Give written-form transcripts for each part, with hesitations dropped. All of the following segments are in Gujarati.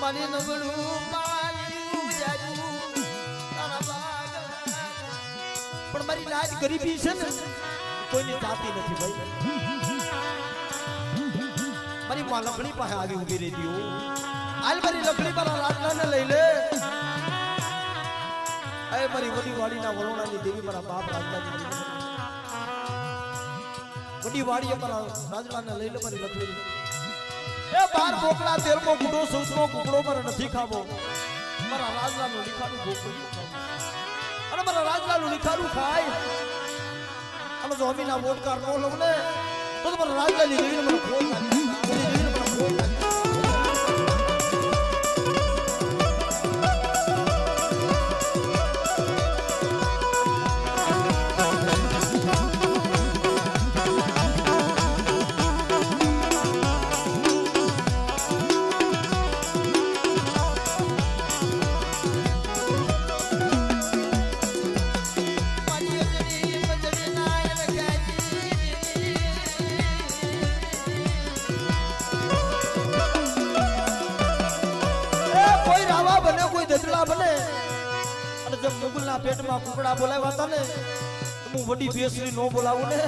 મારી નબળું પાડ્યું જાજુ તારા બાગ પણ મારી લાજ ગરીબી છે ને કોઈની જાતી નથી ભાઈ મારી માં લખણી પાસે આવી ઊભી રહી હતી હાલ મારી લખણી મારા રાજલાને લઈ લે એ મારી વડી વાડીના વલોણાની દેવી મારા બાપ રાજલાની વડી વાડીએ મારા રાજલાને લઈ લે મારી લખણી એ 12 બોકડા 13મો ગુડો 14મો કુકડો મારે નથી ખાવો મારા રાજલાનું લીખાનું બોકડું અને મારા રાજલાનું લીખાનું ખાય અને જો અમીના વોટકાર નો લઉં ને તો મારા રાજલાની દેવીને મને ખોટ લાગી દેવીને મને ખોટ લાગી બને અને જબ મુગલના પેટમાં કુકડા બોલાવ્યા હતા ને હું વડી બેસરી નો બોલાવું ને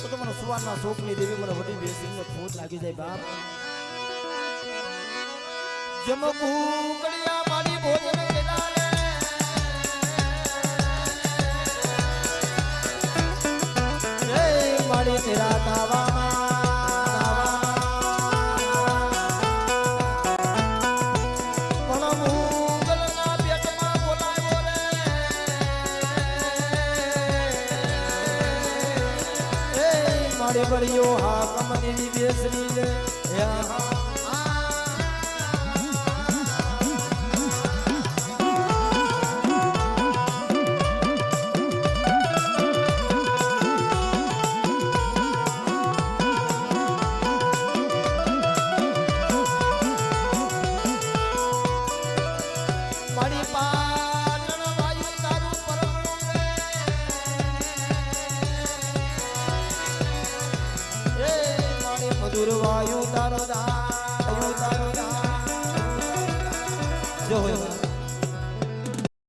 તો મને સુવારના શોકની દેવી મને વડી બેસરીને ખોટ લાગી જાય બાપ જમ કુકડિયા મારી ભોજન કેલા રે મારી તેરા તાવા બળિયો હા કમની બેસરી રે મારી પાટણ વાયુ તારું પરમ મધુર વાયુ તારો દા